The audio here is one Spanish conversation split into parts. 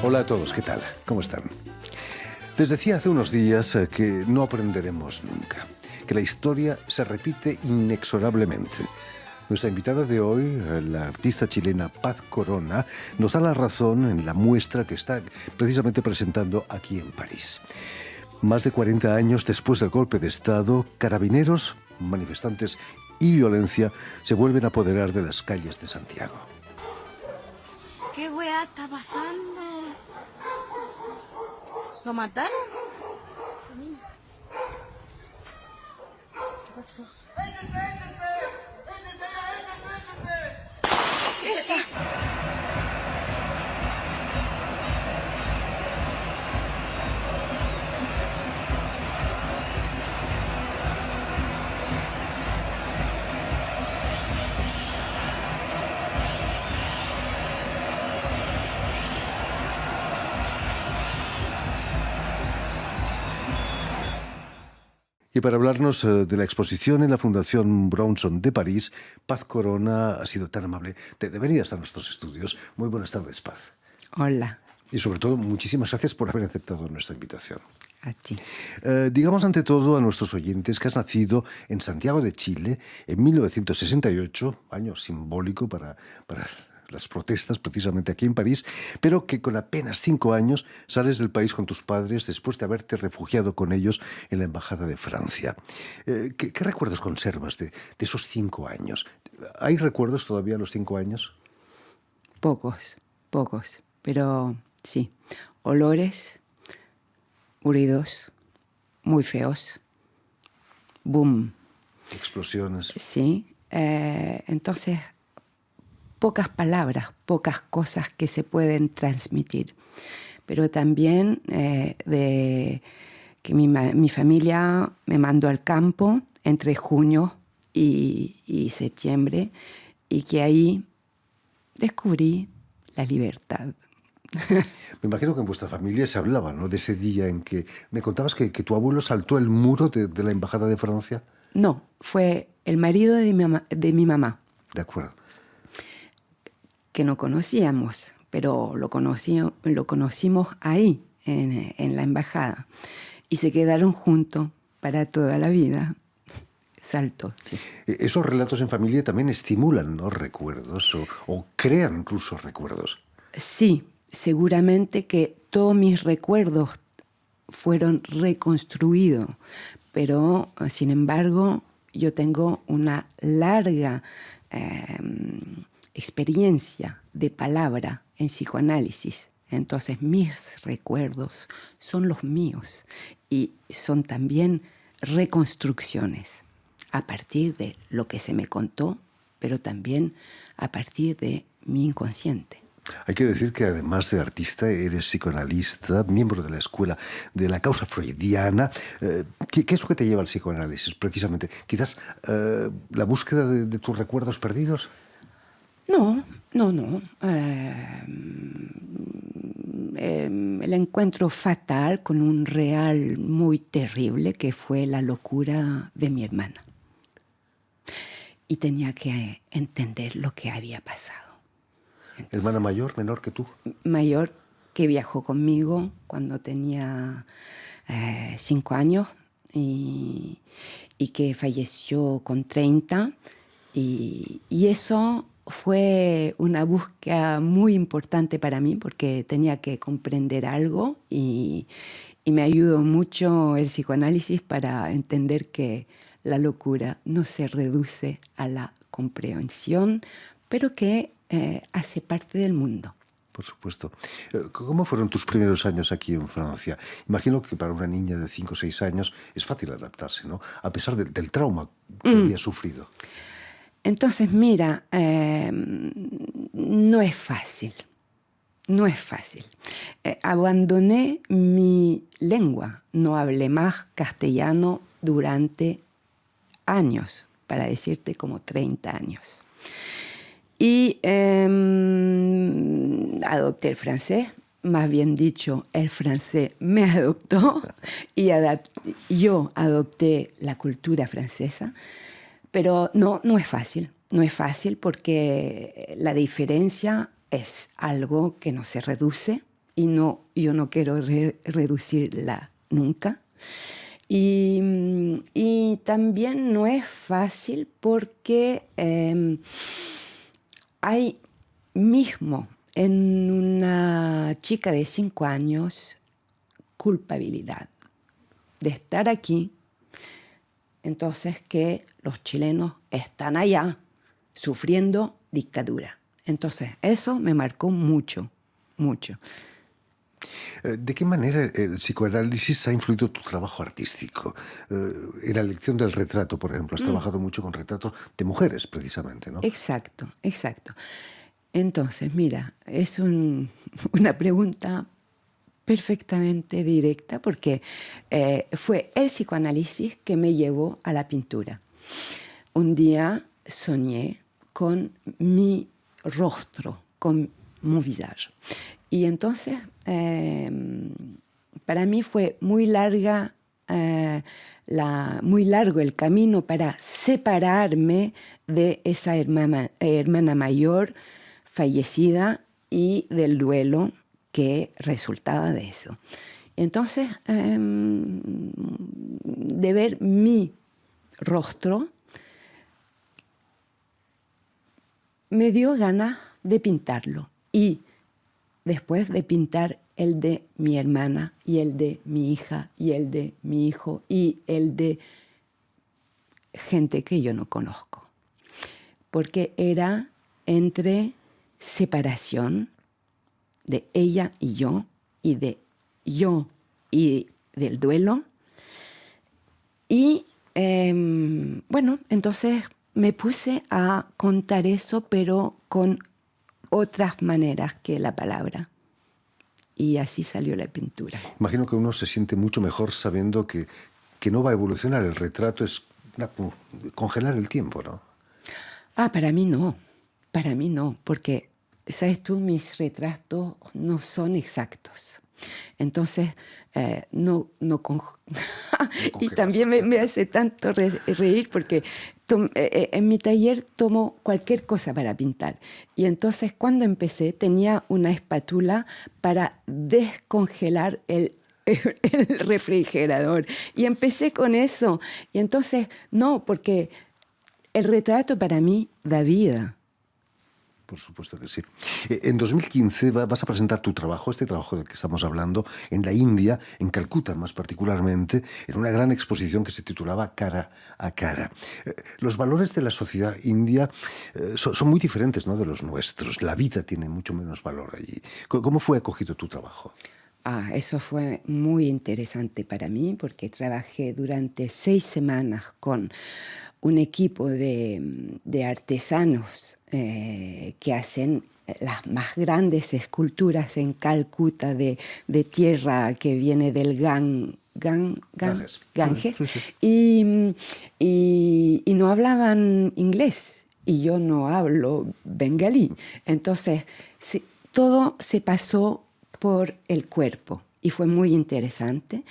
Hola a todos, ¿qué tal? ¿Cómo están? Les decía hace unos días que no aprenderemos nunca, que la historia se repite inexorablemente. Nuestra invitada de hoy, la artista chilena Paz Corona, nos da la razón en la muestra que está precisamente presentando aquí en París. Más de 40 años después del golpe de Estado, carabineros, manifestantes y violencia se vuelven a apoderar de las calles de Santiago. ¿Qué weá está pasando? ¿Lo mataron? ¿Qué pasó? Y para hablarnos de la exposición en la Fundación Bronson de París, Paz Corona ha sido tan amable de venir hasta nuestros estudios. Muy buenas tardes, Paz. Hola. Y sobre todo, muchísimas gracias por haber aceptado nuestra invitación. A ti. Digamos ante todo a nuestros oyentes que has nacido en Santiago de Chile en 1968, año simbólico para las protestas precisamente aquí en París, pero que con apenas 5 años sales del país con tus padres después de haberte refugiado con ellos en la Embajada de Francia. ¿Qué recuerdos conservas de esos 5 años? ¿Hay recuerdos todavía a los 5 años? Pocos, pero sí. Olores, ruidos, muy feos. Boom. Explosiones. Sí. Entonces, pocas palabras, pocas cosas que se pueden transmitir. Pero también de que mi familia me mandó al campo entre junio y septiembre, y que ahí descubrí la libertad. Me imagino que en vuestra familia se hablaba, ¿no?, de ese día en que me contabas que tu abuelo saltó el muro de la Embajada de Francia. No, fue el marido de mi mamá. De acuerdo. Que no conocíamos, pero lo conocimos ahí, en la embajada. Y se quedaron juntos para toda la vida. Saltó, sí. Esos relatos en familia también estimulan, ¿no?, recuerdos o crean incluso recuerdos. Sí, seguramente que todos mis recuerdos fueron reconstruidos, pero sin embargo yo tengo una larga experiencia de palabra en psicoanálisis. Entonces mis recuerdos son los míos y son también reconstrucciones a partir de lo que se me contó, pero también a partir de mi inconsciente. Hay que decir que además de artista eres psicoanalista, miembro de la escuela de la causa freudiana. ¿Qué es lo que te lleva al psicoanálisis precisamente? ¿Quizás la búsqueda de tus recuerdos perdidos? No. El encuentro fatal con un real muy terrible que fue la locura de mi hermana. Y tenía que entender lo que había pasado. Entonces, ¿Hermana mayor, menor que tú? Mayor, que viajó conmigo cuando tenía 5 años y que falleció con 30. Y eso fue una búsqueda muy importante para mí porque tenía que comprender algo y me ayudó mucho el psicoanálisis para entender que la locura no se reduce a la comprensión, pero que hace parte del mundo. Por supuesto. ¿Cómo fueron tus primeros años aquí en Francia? Imagino que para una niña de 5 o 6 años es fácil adaptarse, ¿no?, a pesar del trauma que había sufrido. Entonces, mira, no es fácil. No es fácil. Abandoné mi lengua. No hablé más castellano durante años, para decirte como 30 años. Y adopté el francés, más bien dicho, el francés me adoptó y yo adopté la cultura francesa. Pero no es fácil. No es fácil porque la diferencia es algo que no se reduce y no, yo no quiero reducirla nunca. Y también no es fácil porque hay mismo en una chica de 5 años culpabilidad de estar aquí, entonces que los chilenos están allá sufriendo dictadura. Entonces eso me marcó mucho, mucho. ¿De qué manera el psicoanálisis ha influido tu trabajo artístico? En la elección del retrato, por ejemplo, has trabajado mucho con retratos de mujeres, precisamente, ¿no? Exacto, exacto. Entonces, mira, es una pregunta perfectamente directa porque fue el psicoanálisis que me llevó a la pintura. Un día soñé con mi rostro, con mi visage. Y entonces, para mí fue muy largo el camino para separarme de esa hermana mayor fallecida y del duelo que resultaba de eso. Entonces, de ver mi rostro, me dio ganas de pintarlo. Y después de pintar el de mi hermana y el de mi hija y el de mi hijo y el de gente que yo no conozco. Porque era entre separación de ella y de yo y del duelo. Y bueno, entonces me puse a contar eso, pero con otras maneras que la palabra. Y así salió la pintura. Imagino que uno se siente mucho mejor sabiendo que no va a evolucionar. El retrato es congelar el tiempo, ¿no? Para mí no, porque, ¿sabes tú? Mis retratos no son exactos. Entonces, no y también me hace tanto reír porque en mi taller tomo cualquier cosa para pintar. Y entonces cuando empecé tenía una espátula para descongelar el refrigerador. Y empecé con eso. Y entonces, no, porque el retrato para mí da vida. Por supuesto que sí. En 2015 vas a presentar tu trabajo, este trabajo del que estamos hablando, en la India, en Calcuta más particularmente, en una gran exposición que se titulaba Cara a Cara. Los valores de la sociedad india son muy diferentes, ¿no?, de los nuestros. La vida tiene mucho menos valor allí. ¿Cómo fue acogido tu trabajo? Eso fue muy interesante para mí porque trabajé durante 6 semanas con un equipo de artesanos que hacen las más grandes esculturas en Calcuta de tierra que viene del Ganges. Sí, sí. Y no hablaban inglés y yo no hablo bengalí. Entonces, todo se pasó por el cuerpo. Y fue muy interesante.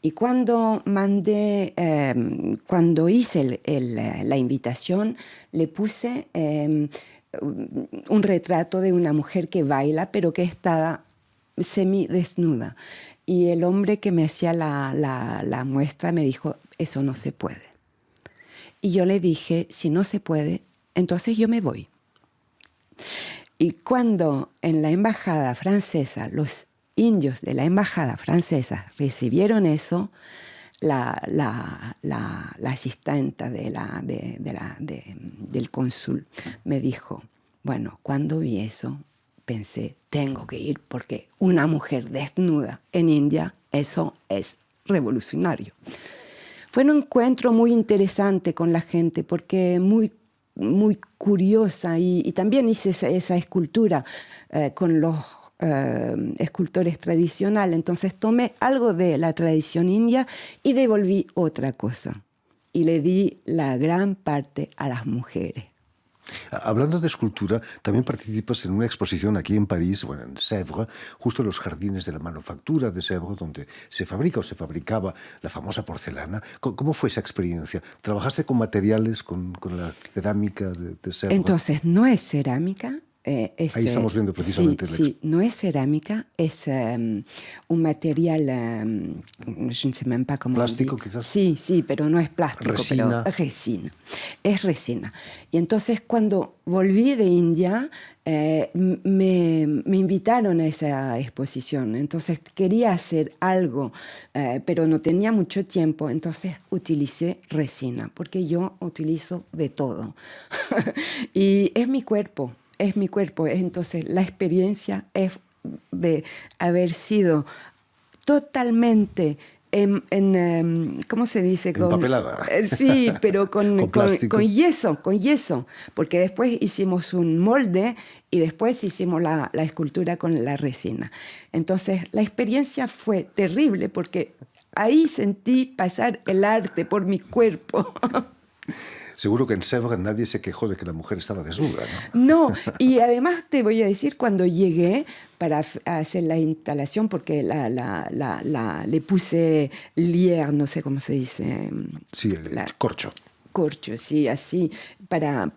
Y cuando cuando hice la invitación, le puse un retrato de una mujer que baila, pero que está semidesnuda. Y el hombre que me hacía la muestra me dijo, eso no se puede. Y yo le dije, si no se puede, entonces yo me voy. Y cuando en la embajada francesa los indios de la embajada francesa recibieron eso, la asistenta del cónsul me dijo, bueno, cuando vi eso, pensé, tengo que ir porque una mujer desnuda en India, eso es revolucionario. Fue un encuentro muy interesante con la gente porque muy curiosa y también hice esa escultura con los escultores tradicionales. Entonces tomé algo de la tradición india y devolví otra cosa. Y le di la gran parte a las mujeres. Hablando de escultura, también participas en una exposición aquí en París, bueno, en Sèvres, justo en los jardines de la manufactura de Sèvres, donde se fabrica o se fabricaba la famosa porcelana. ¿Cómo fue esa experiencia? ¿Trabajaste con materiales, con la cerámica de Sèvres? Entonces, no es cerámica, Ahí estamos viendo precisamente sí, no es cerámica, es un material, je ne sais même pas comment ¿Plástico, on dit. quizás? Sí, pero no es plástico. Resina. Pero resina. Es resina. Y entonces cuando volví de India, me invitaron a esa exposición. Entonces quería hacer algo, pero no tenía mucho tiempo. Entonces utilicé resina, porque yo utilizo de todo. Y es mi cuerpo. Es mi cuerpo. Entonces, la experiencia es de haber sido totalmente ¿cómo se dice? Empapelada. Sí, pero Con plástico. con yeso, porque después hicimos un molde y después hicimos la escultura con la resina. Entonces, la experiencia fue terrible porque ahí sentí pasar el arte por mi cuerpo. Seguro que en Sèvres nadie se quejó de que la mujer estaba desnuda, ¿no? No, y además te voy a decir, cuando llegué para hacer la instalación, porque le puse lierre, no sé cómo se dice. Sí, el corcho. Corcho, sí, así, para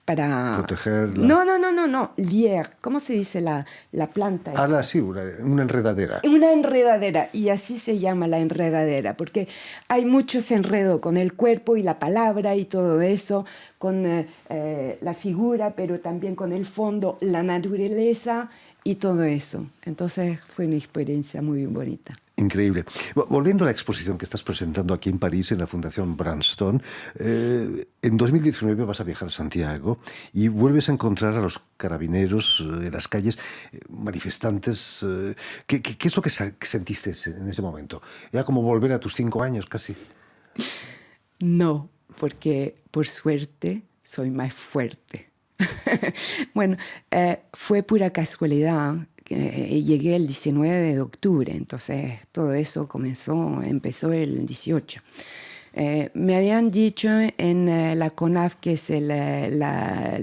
protegerla. No, lierre, ¿cómo se dice la planta? Sí, una enredadera. Una enredadera, y así se llama la enredadera, porque hay muchos enredos con el cuerpo y la palabra y todo eso, con la figura, pero también con el fondo, la naturaleza y todo eso. Entonces fue una experiencia muy bonita. Increíble. Volviendo a la exposición que estás presentando aquí en París, en la Fundación Brandstone, en 2019 vas a viajar a Santiago y vuelves a encontrar a los carabineros en las calles, manifestantes. ¿Qué es lo que sentiste en ese momento? Era como volver a tus 5 años casi. No, porque por suerte soy más fuerte. Bueno, fue pura casualidad. Llegué el 19 de octubre, entonces todo eso empezó el 18. Me habían dicho en la CONAF, que es la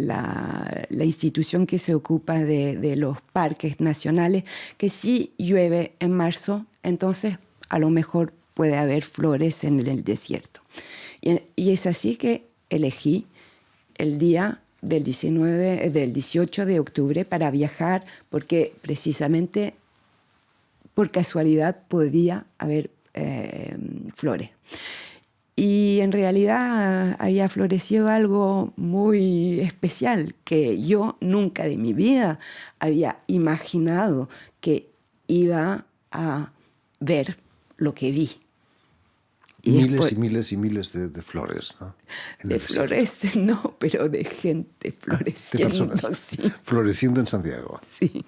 institución que se ocupa de los parques nacionales, que si llueve en marzo, entonces a lo mejor puede haber flores en el desierto. Y es así que elegí el día del 18 de octubre para viajar, porque precisamente por casualidad podía haber flores. Y en realidad había florecido algo muy especial que yo nunca de mi vida había imaginado que iba a ver lo que vi. Miles y miles y miles de flores, ¿no? De flores, no, pero de gente floreciendo. De personas sí. floreciendo en Santiago. Sí.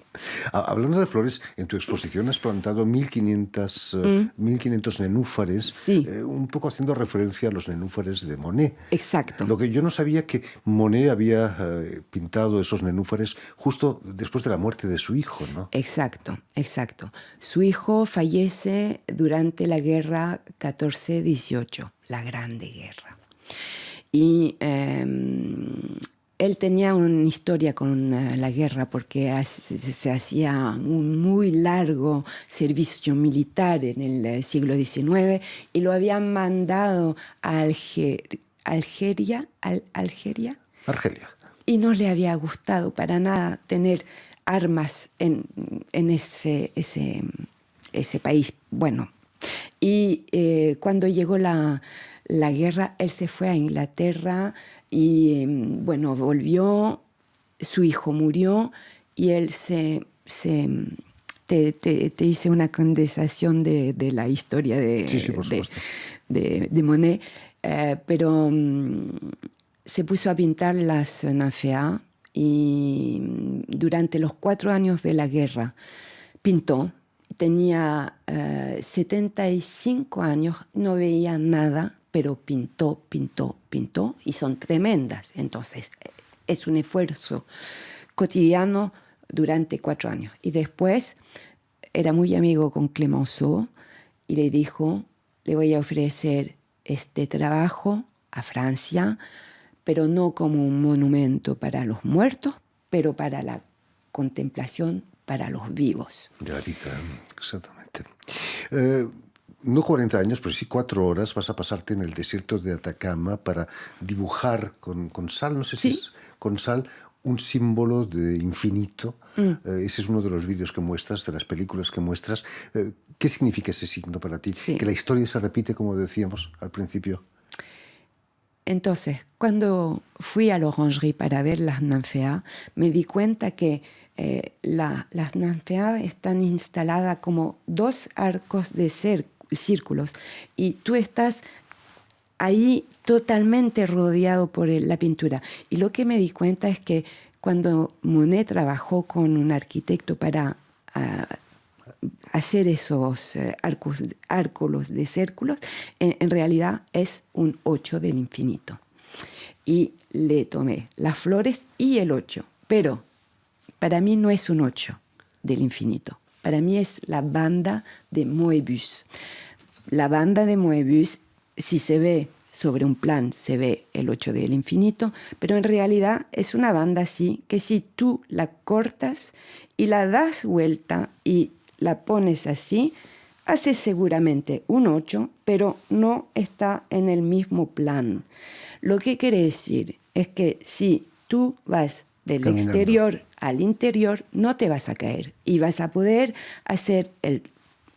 Hablando de flores, en tu exposición has plantado 1500 nenúfares, Sí. Un poco haciendo referencia a los nenúfares de Monet. Exacto. Lo que yo no sabía, que Monet había pintado esos nenúfares justo después de la muerte de su hijo, ¿no? Exacto. Su hijo fallece durante la guerra 14-18, la Grande Guerra. Y él tenía una historia con la guerra, porque se hacía un muy largo servicio militar en el siglo XIX y lo habían mandado a Argelia. Y no le había gustado para nada tener armas en ese país. Bueno, y cuando llegó la guerra, él se fue a Inglaterra y, bueno, volvió, su hijo murió y él te hice una condensación de la historia de Monet, pero se puso a pintar las ninféas y durante los 4 años de la guerra pintó. Tenía 75 años, no veía nada, pero pintó y son tremendas. Entonces es un esfuerzo cotidiano durante 4 años. Y después era muy amigo con Clemenceau y le dijo: le voy a ofrecer este trabajo a Francia, pero no como un monumento para los muertos, pero para la contemplación para los vivos. De la vida, exactamente. No 40 años, pero sí 4 horas vas a pasarte en el desierto de Atacama para dibujar con sal, no sé si es con sal, un símbolo de infinito. Ese es uno de los vídeos que muestras, de las películas que muestras. ¿Qué significa ese signo para ti? Sí. Que la historia se repite, como decíamos al principio. Entonces, cuando fui a la orangerie para ver las ninfeas, me di cuenta que las ninfeas están instaladas como dos arcos de círculos y tú estás ahí totalmente rodeado por la pintura. Y lo que me di cuenta es que cuando Monet trabajó con un arquitecto para hacer esos arcos de círculos, en realidad es un 8 del infinito. Y le tomé las flores y el 8, pero para mí no es un 8 del infinito. Para mí es la banda de Moebius. La banda de Moebius, si se ve sobre un plan, se ve el 8 del infinito, pero en realidad es una banda así que si tú la cortas y la das vuelta y la pones así, hace seguramente un 8, pero no está en el mismo plan. Lo que quiere decir es que si tú vas del Caminando. exterior al interior, no te vas a caer y vas a poder hacer el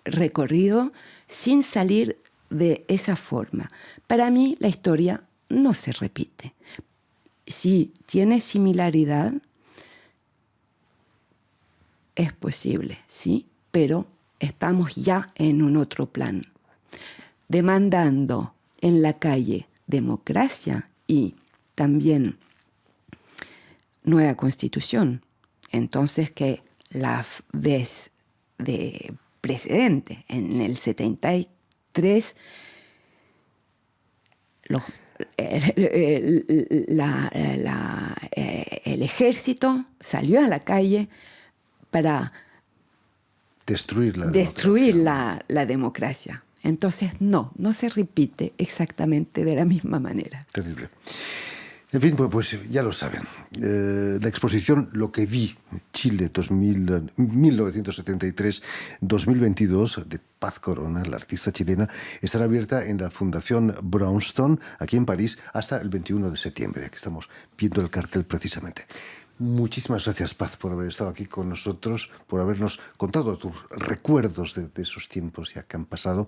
recorrido sin salir de esa forma. Para mí, la historia no se repite. Si tiene similaridad, es posible, sí, pero estamos ya en un otro plan, demandando en la calle democracia y también nueva constitución. Entonces, que la vez de precedente, en el 73, el ejército salió a la calle para Destruir la destruir democracia. la democracia. Entonces, no se repite exactamente de la misma manera. Terrible. En fin, pues ya lo saben. La exposición Lo que vi, Chile 1973-2022, de Paz Corona, la artista chilena, estará abierta en la Fundación Brownstone, aquí en París, hasta el 21 de septiembre. Aquí estamos viendo el cartel precisamente. Muchísimas gracias, Paz, por haber estado aquí con nosotros, por habernos contado tus recuerdos de esos tiempos ya que han pasado.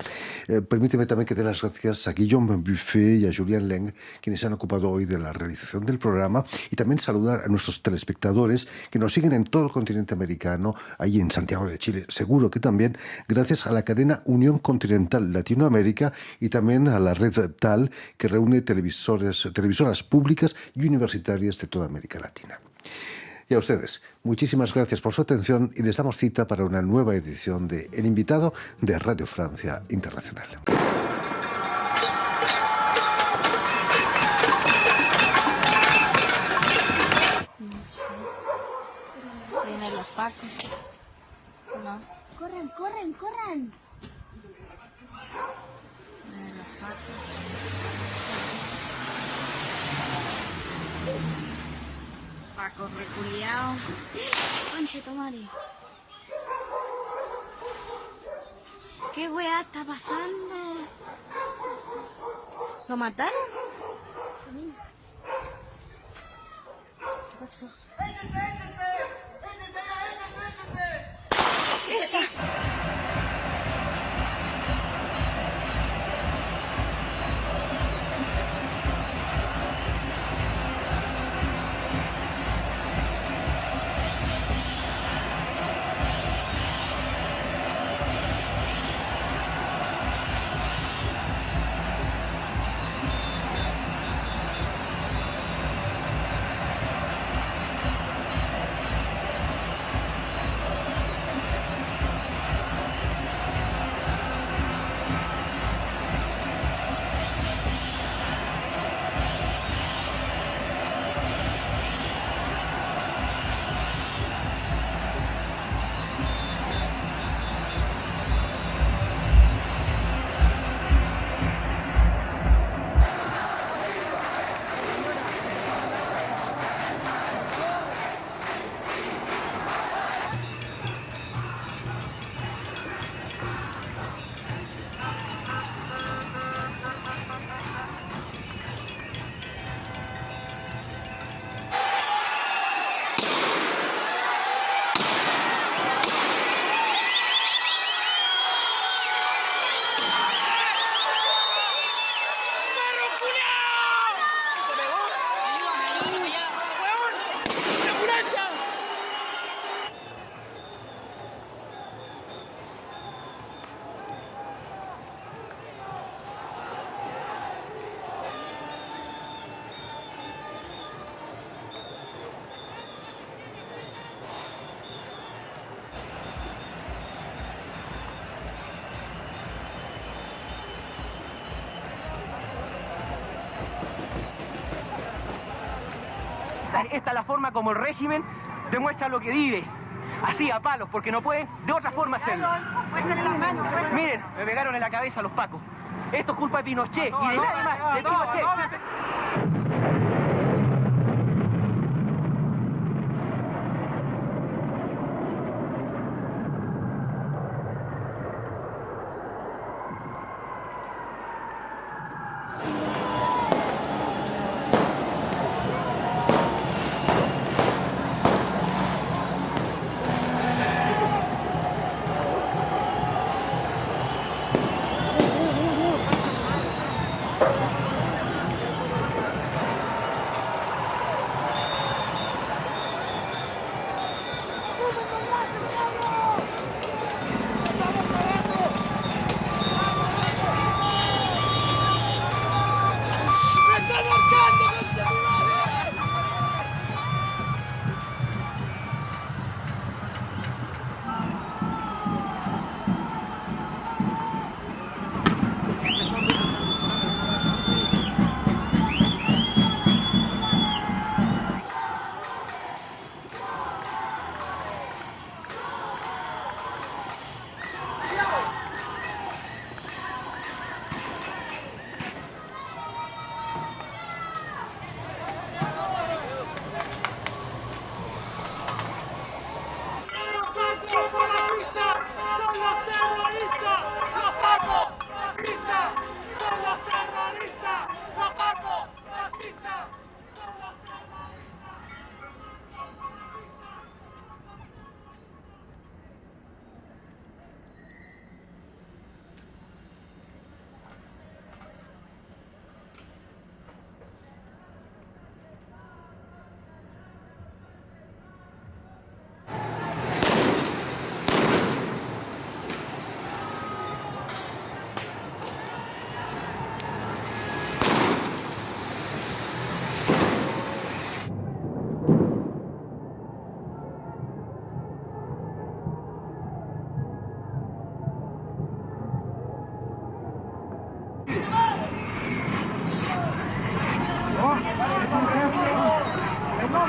Permíteme también que dé las gracias a Guillaume Buffet y a Julien Leng, quienes se han ocupado hoy de la realización del programa, y también saludar a nuestros telespectadores que nos siguen en todo el continente americano, ahí en Santiago de Chile, seguro que también, gracias a la cadena Unión Continental Latinoamérica y también a la red TAL, que reúne televisoras públicas y universitarias de toda América Latina. Y a ustedes, muchísimas gracias por su atención y les damos cita para una nueva edición de El Invitado de Radio Francia Internacional. Vienen los pacos. No. Corran, corran, corran. Vienen los pacos. Paco reculeado. Conche tomari. ¿Qué weá está pasando? ¿Lo mataron? ¿Qué pasó? Esta es la forma como el régimen demuestra lo que vive. Así, a palos, porque no pueden de otra forma hacerlo. Miren, me pegaron en la cabeza los pacos. Esto es culpa de Pinochet y de nadie más, de Pinochet.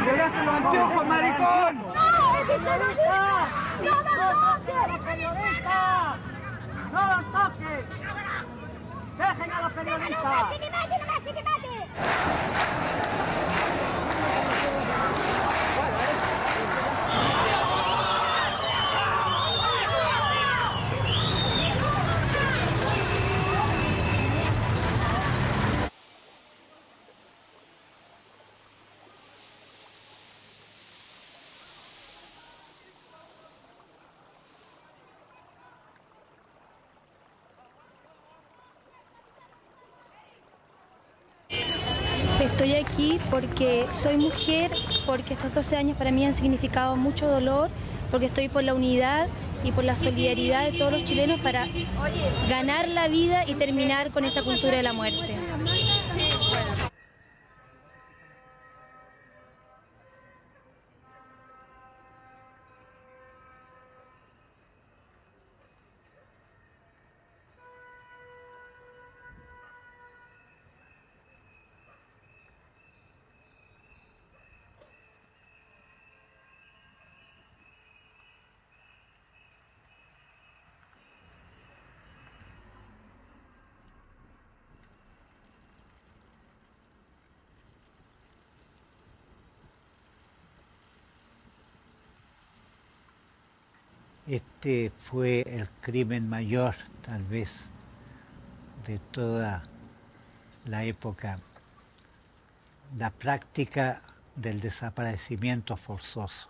¡Llegaste los anteojos, maricón! ¡No, es terrorista! ¡No los toques! ¡Periodistas! ¡No los toques! ¡Dejen a los periodistas! ¡Que te mate, que te mate! Estoy aquí porque soy mujer, porque estos 12 años para mí han significado mucho dolor, porque estoy por la unidad y por la solidaridad de todos los chilenos para ganar la vida y terminar con esta cultura de la muerte. Este fue el crimen mayor, tal vez, de toda la época, la práctica del desaparecimiento forzoso.